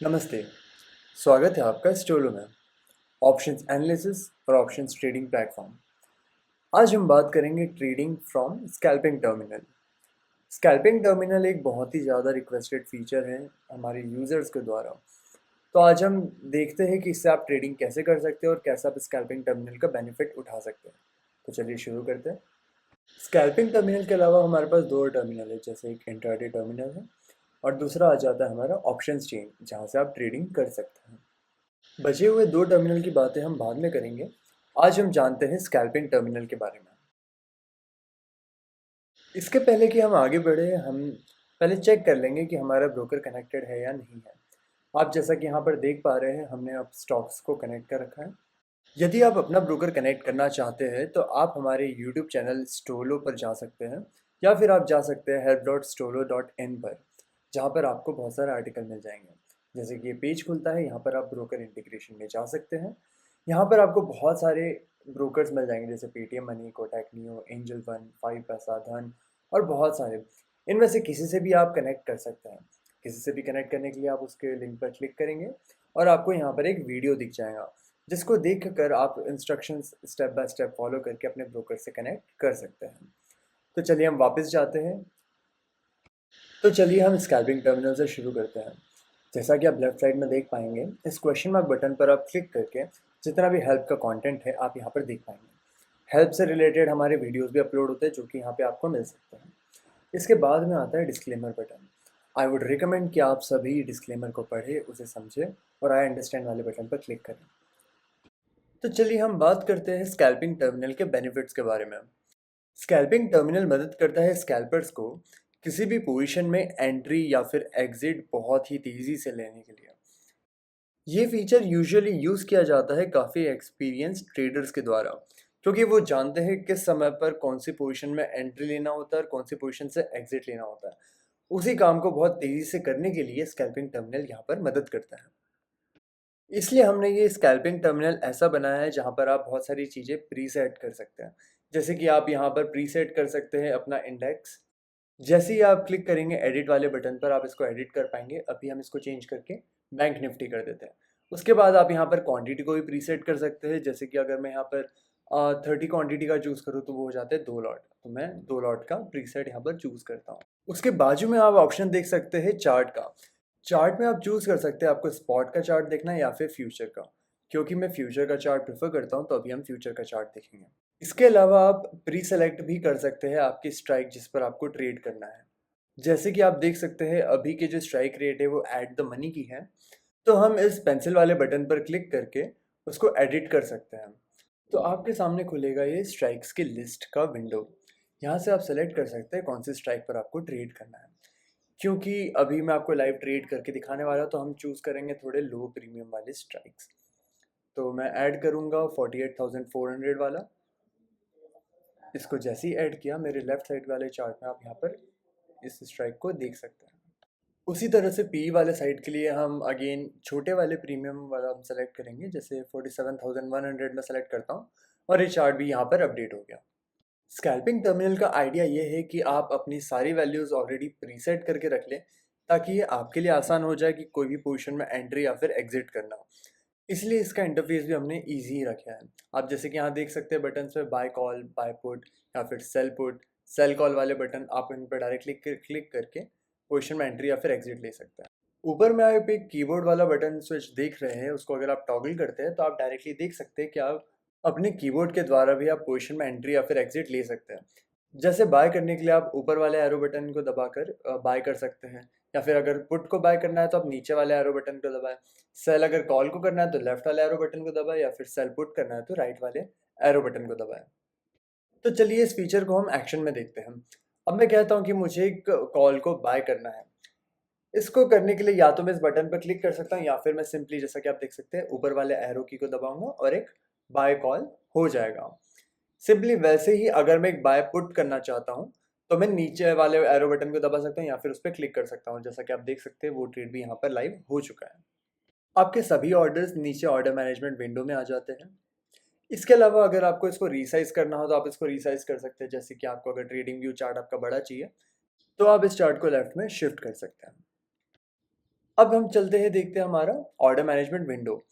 नमस्ते। स्वागत है आपका स्टोलो में ऑप्शंस एनालिसिस और ऑप्शंस ट्रेडिंग प्लेटफॉर्म। आज हम बात करेंगे trading from scalping terminal. Scalping terminal एक बहुत ही ज़्यादा रिक्वेस्टेड फीचर है हमारे यूज़र्स के द्वारा। तो आज हम देखते हैं कि इससे आप ट्रेडिंग कैसे कर सकते हैं और कैसे आप स्कैल्पिंग टर्मिनल का बेनिफिट उठा सकते हैं। तो चलिए शुरू करते हैं। स्कैल्पिंग टर्मिनल के अलावा हमारे पास दो और टर्मिनल है, जैसे एक इंट्राडे टर्मिनल है और दूसरा आ जाता है हमारा ऑप्शंस चेन, जहाँ से आप ट्रेडिंग कर सकते हैं। बचे हुए दो टर्मिनल की बातें हम बाद में करेंगे। आज हम जानते हैं स्कैल्पिंग टर्मिनल के बारे में। इसके पहले कि हम आगे बढ़े, हम पहले चेक कर लेंगे कि हमारा ब्रोकर कनेक्टेड है या नहीं है। आप जैसा कि यहाँ पर देख पा रहे हैं, हमने अब स्टॉक्स को कनेक्ट कर रखा है। यदि आप अपना ब्रोकर कनेक्ट करना चाहते हैं तो आप हमारे यूट्यूब चैनल स्टोलो पर जा सकते हैं, या फिर आप जा सकते हैं help.stolo.in पर, जहाँ पर आपको बहुत सारे आर्टिकल मिल जाएंगे। जैसे कि ये पेज खुलता है, यहाँ पर आप ब्रोकर इंटीग्रेशन में जा सकते हैं। यहाँ पर आपको बहुत सारे ब्रोकर्स मिल जाएंगे, जैसे Paytm money, Kotak neo, angel one, five पैसा, धन और बहुत सारे। इनमें से किसी से भी आप कनेक्ट कर सकते हैं। किसी से भी कनेक्ट करने के लिए आप उसके लिंक पर क्लिक करेंगे और आपको यहाँ पर एक वीडियो दिख जाएगा, जिसको देख कर आप instructions step by step follow करके अपने ब्रोकर से कनेक्ट कर सकते हैं। तो चलिए हम वापस जाते हैं। तो चलिए हम स्कैल्पिंग टर्मिनल से शुरू करते हैं। जैसा कि आप लेफ्ट साइड में देख पाएंगे, इस क्वेश्चन मार्क बटन पर आप क्लिक करके जितना भी हेल्प का कंटेंट है आप यहाँ पर देख पाएंगे। हेल्प से रिलेटेड हमारे वीडियोस भी अपलोड होते हैं, जो कि यहाँ पे आपको मिल सकते हैं। इसके बाद में आता है disclaimer button. I would recommend कि आप सभी डिस्क्लेमर को पढ़ें, उसे समझें और आई अंडरस्टैंड वाले बटन पर क्लिक करें। तो चलिए हम बात करते हैं स्कैल्पिंग टर्मिनल के बेनिफिट्स के बारे में। स्कैल्पिंग टर्मिनल मदद करता है स्कैल्पर्स को किसी भी पोजीशन में एंट्री या फिर एग्जिट बहुत ही तेज़ी से लेने के लिए। ये फीचर यूजुअली यूज़ किया जाता है काफ़ी एक्सपीरियंस ट्रेडर्स के द्वारा, क्योंकि वो जानते हैं किस समय पर कौन सी पोजीशन में एंट्री लेना होता है और कौन सी पोजीशन से एग्जिट लेना होता है। उसी काम को बहुत तेज़ी से करने के लिए स्कैल्पिंग टर्मिनल यहाँ पर मदद करता है। इसलिए हमने ये स्कैल्पिंग टर्मिनल ऐसा बनाया है जहाँ पर आप बहुत सारी चीज़ें प्रीसेट कर सकते हैं। जैसे कि आप यहाँ पर प्रीसेट कर सकते हैं अपना इंडेक्स। जैसे ही आप क्लिक करेंगे एडिट वाले बटन पर, आप इसको एडिट कर पाएंगे। अभी हम इसको चेंज करके बैंक निफ्टी कर देते हैं। उसके बाद आप यहाँ पर क्वांटिटी को भी प्रीसेट कर सकते हैं। जैसे कि अगर मैं यहाँ पर 30 क्वांटिटी का चूज़ करूँ तो वो हो जाते हैं 2 लॉट, तो मैं 2 लॉट का प्रीसेट यहाँ पर चूज़ करता हूँ। उसके बाजू में आप ऑप्शन देख सकते हैं चार्ट का। चार्ट में आप चूज़ कर सकते हैं आपको स्पॉट का चार्ट देखना है या फिर फ्यूचर का। क्योंकि मैं फ्यूचर का चार्ट प्रेफर करता हूँ, तो अभी हम फ्यूचर का चार्ट देखेंगे। इसके अलावा आप प्री सेलेक्ट भी कर सकते हैं आपकी स्ट्राइक जिस पर आपको ट्रेड करना है। जैसे कि आप देख सकते हैं अभी की जो स्ट्राइक रेट है वो एट द मनी की है। तो हम इस पेंसिल वाले बटन पर क्लिक करके उसको एडिट कर सकते हैं। तो आपके सामने खुलेगा ये स्ट्राइक्स की लिस्ट का विंडो। यहाँ से आप सेलेक्ट कर सकते हैं कौन सी स्ट्राइक पर आपको ट्रेड करना है। क्योंकि अभी मैं आपको लाइव ट्रेड करके दिखाने वाला हूँ, तो हम चूज़ करेंगे थोड़े लो प्रीमियम वाले स्ट्राइक्स। तो मैं ऐड करूँगा 48,400 वाला। इसको जैसे ही ऐड किया, मेरे लेफ्ट साइड वाले चार्ट में आप यहाँ पर इस स्ट्राइक को देख सकते हैं। उसी तरह से पी वाले साइड के लिए हम अगेन छोटे वाले प्रीमियम वाला हम सेलेक्ट करेंगे। जैसे 47,100 में सेलेक्ट करता हूँ और ये चार्ट भी यहाँ पर अपडेट हो गया। स्कैल्पिंग टर्मिनल का आइडिया ये है कि आप अपनी सारी वैल्यूज़ ऑलरेडी प्रीसेट करके रख लें, ताकि ये आपके लिए आसान हो जाए कि कोई भी पोजीशन में एंट्री या फिर एग्जिट करना हो। इसलिए इसका इंटरफेस भी हमने ईजी ही रखा है। आप जैसे कि यहाँ देख सकते हैं बटन पे बाय कॉल, बाय पुट या फिर सेल पुट, सेल कॉल वाले बटन आप इन पर डायरेक्टली क्लिक करके पोजीशन में एंट्री या फिर एग्जिट ले सकते हैं। ऊपर में आप एक कीबोर्ड वाला बटन स्विच देख रहे हैं, उसको अगर आप टॉगल करते हैं तो आप डायरेक्टली देख सकते हैं कि आप अपने कीबोर्ड के द्वारा भी आप पोजीशन में एंट्री या फिर एग्जिट ले सकते हैं। जैसे बाय करने के लिए आप ऊपर वाले एरो बटन को दबाकर बाय कर सकते हैं, या फिर अगर पुट को बाय करना है तो आप नीचे वाले एरो बटन को दबाएं। सेल अगर कॉल को करना है तो लेफ्ट वाले एरो बटन को दबाएं, या फिर सेल पुट करना है तो राइट वाले एरो बटन को दबाएं। तो चलिए इस फीचर को हम एक्शन में देखते हैं। अब मैं कहता हूँ कि मुझे एक कॉल को बाय करना है। इसको करने के लिए या तो मैं इस बटन पर क्लिक कर सकता हूँ, या फिर मैं सिंपली जैसा कि आप देख सकते हैं ऊपर वाले एरो की को दबाऊंगा और एक बाय कॉल हो जाएगा। सिंपली वैसे ही अगर मैं एक बाय पुट करना चाहता हूँ, तो मैं नीचे वाले एरो बटन को दबा सकता हूँ या फिर उस पर क्लिक कर सकता हूँ। जैसा कि आप देख सकते हैं वो ट्रेड भी यहाँ पर लाइव हो चुका है। आपके सभी ऑर्डर्स नीचे ऑर्डर मैनेजमेंट विंडो में आ जाते हैं। इसके अलावा अगर आपको इसको रीसाइज करना हो तो आप इसको रीसाइज कर सकते हैं। जैसे कि आपको अगर ट्रेडिंग व्यू चार्ट आपका बड़ा चाहिए, तो आप इस चार्ट को लेफ्ट में शिफ्ट कर सकते हैं। अब हम चलते हैं, देखते हैं हमारा ऑर्डर मैनेजमेंट विंडो।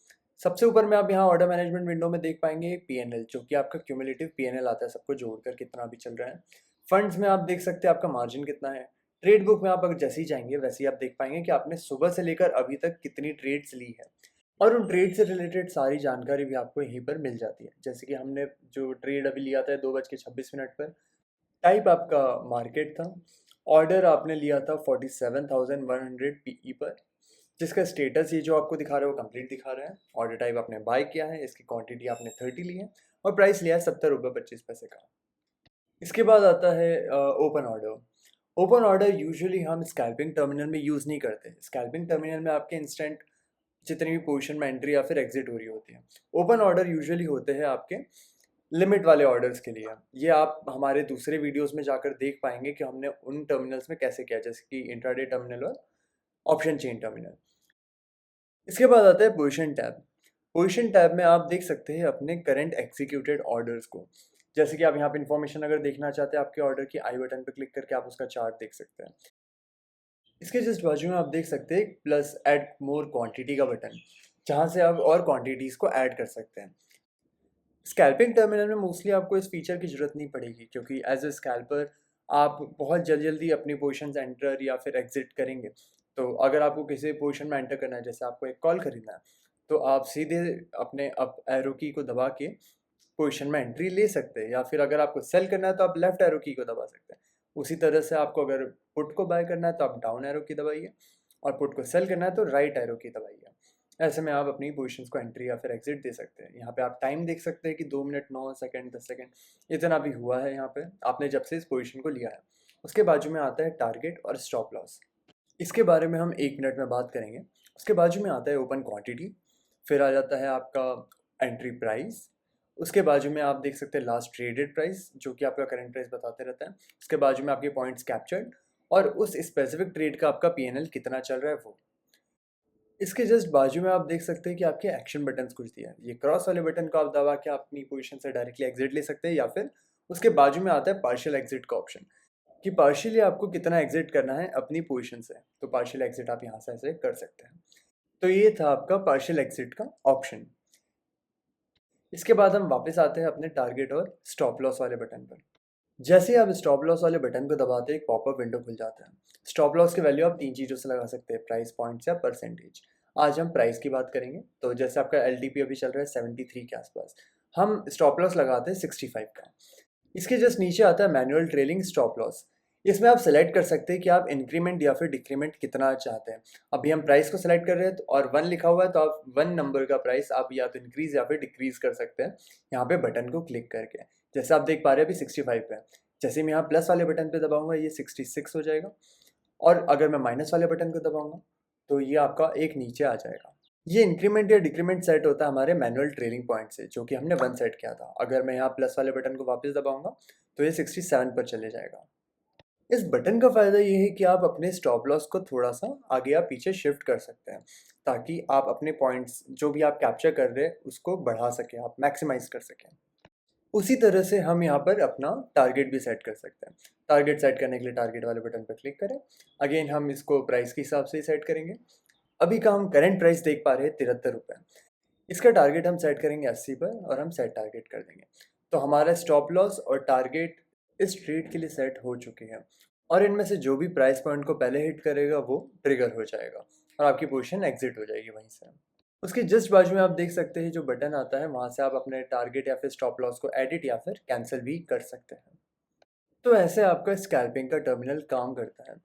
सबसे ऊपर में आप यहाँ ऑर्डर मैनेजमेंट विंडो में देख पाएंगे पीएनएल, जो कि आपका क्यूमुलेटिव पीएनएल आता है, सबको जोड़कर कितना भी चल रहा है। फंड्स में आप देख सकते हैं आपका मार्जिन कितना है। ट्रेड बुक में आप अगर जैसे ही जाएंगे वैसे ही आप देख पाएंगे कि आपने सुबह से लेकर अभी तक कितनी ट्रेड्स ली है, और उन ट्रेड से रिलेटेड सारी जानकारी भी आपको यहीं पर मिल जाती है। जैसे कि हमने जो ट्रेड अभी लिया था 2:26 पर, टाइप आपका मार्केट था, ऑर्डर आपने लिया था 47,100 पीई पर, जिसका स्टेटस ये जो आपको दिखा रहा है वो कंप्लीट दिखा रहा है। ऑर्डर टाइप आपने बाय किया है, इसकी क्वांटिटी आपने 30 ली है, और प्राइस लिया है 70 रुपये 25 पैसे का। इसके बाद आता है open order. Open order usually हम स्कैल्पिंग टर्मिनल में यूज़ नहीं करते। स्कैल्पिंग टर्मिनल में आपके इंस्टेंट जितनी भी पोजीशन में एंट्री या फिर एग्जिट हो रही होती है। ओपन ऑर्डर यूजुअली होते हैं आपके लिमिट वाले ऑर्डर्स के लिए। ये आप हमारे दूसरे वीडियोस में जाकर देख पाएंगे कि हमने उन टर्मिनल्स में कैसे किया, जैसे कि इंट्राडे टर्मिनल और ऑप्शन चेन टर्मिनल। इसके बाद आता है पोजीशन टैब। पोजीशन टैब में आप देख सकते हैं अपने करंट एग्जीक्यूटेड ऑर्डर्स को। जैसे कि आप यहाँ पे इन्फॉर्मेशन अगर देखना चाहते हैं आपके ऑर्डर की, आई बटन पर क्लिक करके आप उसका चार्ट देख सकते हैं। इसके जस्ट बाजू में आप देख सकते हैं प्लस ऐड मोर क्वांटिटी का बटन, जहाँ से आप और क्वांटिटीज़ को ऐड कर सकते हैं। स्कैल्पिंग टर्मिनल में मोस्टली आपको इस फीचर की ज़रूरत नहीं पड़ेगी, क्योंकि एज अ स्कैल्पर आप बहुत जल्दी जल्दी अपनी पोजीशंस एंटर या फिर एग्जिट करेंगे। तो अगर आपको किसी पोजीशन में एंटर करना है, जैसे आपको एक कॉल खरीदना है, तो आप सीधे अपने अप एरो की को दबा के पोजीशन में एंट्री ले सकते हैं, या फिर अगर आपको सेल करना है तो आप लेफ्ट एरो की को दबा सकते हैं। उसी तरह से आपको अगर पुट को बाय करना है तो आप डाउन एरो की दबाइए, और पुट को सेल करना है तो राइट एरो की दबाइए। ऐसे में आप अपनी पोजीशंस को एंट्री या फिर एग्जिट दे सकते हैं। यहाँ पे आप टाइम देख सकते हैं कि 2 मिनट 9 सेकंड 10 सेकंड इतना भी हुआ है यहाँ पे आपने जब से इस पोजीशन को लिया है। उसके बाजू में आता है टारगेट और स्टॉप लॉस। इसके बारे में हम 1 मिनट में बात करेंगे। उसके बाजू में आता है ओपन क्वांटिटी, फिर आ जाता है आपका एंट्री प्राइस। उसके बाजू में आप देख सकते हैं लास्ट ट्रेडेड प्राइस, जो कि आपका करंट प्राइस बताते रहता है। उसके बाजू में आपके पॉइंट्स कैप्चर्ड, और उस स्पेसिफिक ट्रेड का आपका पीएनएल कितना चल रहा है वो। इसके जस्ट बाजू में आप देख सकते हैं कि आपके एक्शन बटन्स कुछ दिया है। ये क्रॉस वाले बटन को आप दबा के अपनी पोजीशन से डायरेक्टली एग्जिट ले सकते हैं, या फिर उसके बाजू में आता है पार्शियल एग्जिट का ऑप्शन, कि पार्शियली आपको कितना एग्जिट करना है अपनी पोजीशन से। तो पार्शियल एग्जिट आप यहाँ से ऐसे कर सकते हैं। तो ये था आपका पार्शियल एग्जिट का ऑप्शन। इसके बाद हम वापस आते हैं अपने टारगेट और स्टॉप लॉस वाले बटन पर। जैसे ही आप स्टॉप लॉस वाले बटन को दबाते हैं एक पॉपअप विंडो खुल जाता है। स्टॉप लॉस की वैल्यू आप 3 चीज़ों से लगा सकते हैं, प्राइस, पॉइंट्स या परसेंटेज। आज हम प्राइस की बात करेंगे। तो जैसे आपका एलटीपी अभी चल रहा है 73 के आसपास, हम स्टॉप लॉस लगाते हैं 65 का। इसके जस्ट नीचे आता है मैनुअल ट्रेलिंग स्टॉप लॉस। इसमें आप सेलेक्ट कर सकते हैं कि आप इंक्रीमेंट या फिर डिक्रीमेंट कितना चाहते हैं। अभी हम प्राइस को सेलेक्ट कर रहे हैं और 1 लिखा हुआ है, तो आप 1 नंबर का प्राइस आप या तो इंक्रीज या फिर डिक्रीज कर सकते हैं यहाँ पे बटन को क्लिक करके। जैसे आप देख पा रहे हैं अभी 65 पे है। जैसे मैं यहाँ प्लस वाले बटन पे दबाऊंगा ये 66 हो जाएगा, और अगर मैं माइनस वाले बटन को दबाऊंगा तो ये आपका एक नीचे आ जाएगा। ये इंक्रीमेंट या डिक्रीमेंट सेट होता है हमारे मैनुअल ट्रेलिंग पॉइंट से, जो कि हमने 1 सेट किया था। अगर मैं यहाँ प्लस वाले बटन को वापस दबाऊंगा तो ये 67 पर चले जाएगा। इस बटन का फ़ायदा ये है कि आप अपने स्टॉप लॉस को थोड़ा सा आगे या पीछे शिफ्ट कर सकते हैं, ताकि आप अपने पॉइंट्स जो भी आप कैप्चर कर रहे हैं उसको बढ़ा सकें, आप मैक्सिमाइज कर सकें। उसी तरह से हम यहाँ पर अपना टारगेट भी सेट कर सकते हैं। टारगेट सेट करने के लिए टारगेट वाले बटन पर क्लिक करें। अगेन हम इसको प्राइस के हिसाब से ही सेट करेंगे। अभी का हम करंट प्राइस देख पा रहे हैं 73 रुपये। इसका टारगेट हम सेट करेंगे 80 पर, और हम सेट टारगेट कर देंगे। तो हमारा स्टॉप लॉस और टारगेट इस ट्रेड के लिए सेट हो चुके हैं, और इनमें से जो भी प्राइस पॉइंट को पहले हिट करेगा वो ट्रिगर हो जाएगा, और आपकी पोजीशन एग्जिट हो जाएगी वहीं से। उसके जस्ट बाजू में आप देख सकते हैं जो बटन आता है, वहाँ से आप अपने टारगेट या फिर स्टॉप लॉस को एडिट या फिर कैंसिल भी कर सकते हैं। तो ऐसे आपका स्कैल्पिंग का टर्मिनल काम करता है।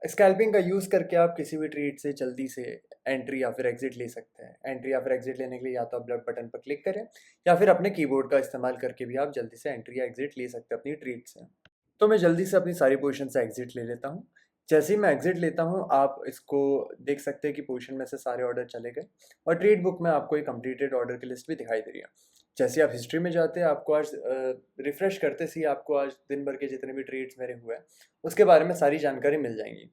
स्कैल्पिंग का यूज़ करके आप किसी भी ट्रेड से जल्दी से एंट्री या फिर एग्जिट ले सकते हैं। एंट्री या फिर एग्जिट लेने के लिए या तो आप ब्लड बटन पर क्लिक करें, या फिर अपने कीबोर्ड का इस्तेमाल करके भी आप जल्दी से एंट्री या एग्जिट ले सकते हैं अपनी ट्रेड से। तो मैं जल्दी से अपनी सारी पोजीशन से एग्जिट ले लेता हूँ। जैसे ही मैं एग्जिट लेता हूँ आप इसको देख सकते हैं कि पोजीशन में से सारे ऑर्डर चले गए, और ट्रेड बुक में आपको एक कंप्लीटेड ऑर्डर की लिस्ट भी दिखाई दे रही है। जैसे आप हिस्ट्री में जाते हैं, आपको आज रिफ़्रेश करते से ही आपको आज दिन भर के जितने भी ट्रेड्स मेरे हुए हैं उसके बारे में सारी जानकारी मिल जाएंगी।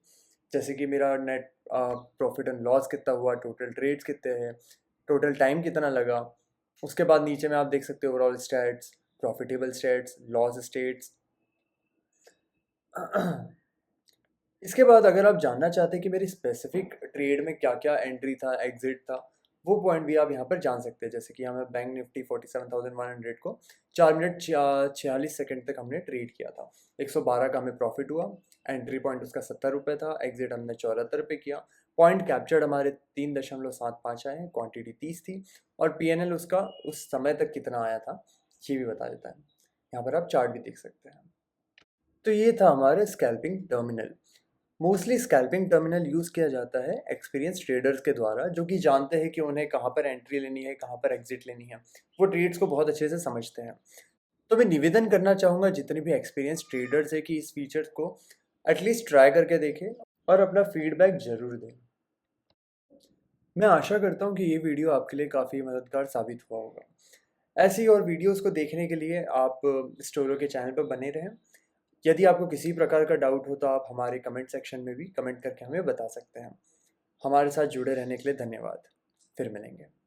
जैसे कि मेरा नेट प्रॉफिट एंड लॉस कितना हुआ, टोटल ट्रेड्स कितने हैं, टोटल टाइम कितना लगा। उसके बाद नीचे में आप देख सकते हो overall stats, profitable stats, loss states. इसके बाद अगर आप जानना चाहते हैं कि मेरी स्पेसिफिक ट्रेड में क्या-क्या एंट्री था, एग्ज़िट था, वो पॉइंट भी आप यहाँ पर जान सकते हैं। जैसे कि यहाँ बैंक निफ्टी 47,100 को 4 मिनट 46 सेकंड तक हमने ट्रेड किया था। 112 का हमें प्रॉफ़िट हुआ, एंट्री पॉइंट उसका ₹70 था, एग्ज़िट हमने ₹74 किया। पॉइंट कैप्चर्ड हमारे 3.75 आए हैं, क्वांटिटी 30 थी और पीएनएल उसका उस समय तक कितना आया था, ये भी बता देता है। यहाँ पर आप चार्ट भी देख सकते हैं। तो ये था हमारा scalping terminal. Mostly scalping terminal use किया जाता है एक्सपीरियंस ट्रेडर्स के द्वारा, जो कि जानते हैं कि उन्हें कहाँ पर एंट्री लेनी है, कहाँ पर एग्जिट लेनी है। वो ट्रेड्स को बहुत अच्छे से समझते हैं। तो मैं निवेदन करना चाहूँगा जितने भी एक्सपीरियंस ट्रेडर्स हैं कि इस फीचर को एटलीस्ट ट्राई करके देखें और अपना फीडबैक ज़रूर दें। मैं आशा करता हूँ कि ये वीडियो आपके लिए काफ़ी मददगार साबित हुआ होगा। ऐसी और वीडियोस को देखने के लिए आप स्टोरो के चैनल पर बने रहें। यदि आपको किसी प्रकार का डाउट हो तो आप हमारे कमेंट सेक्शन में भी कमेंट करके हमें बता सकते हैं। हमारे साथ जुड़े रहने के लिए धन्यवाद। फिर मिलेंगे।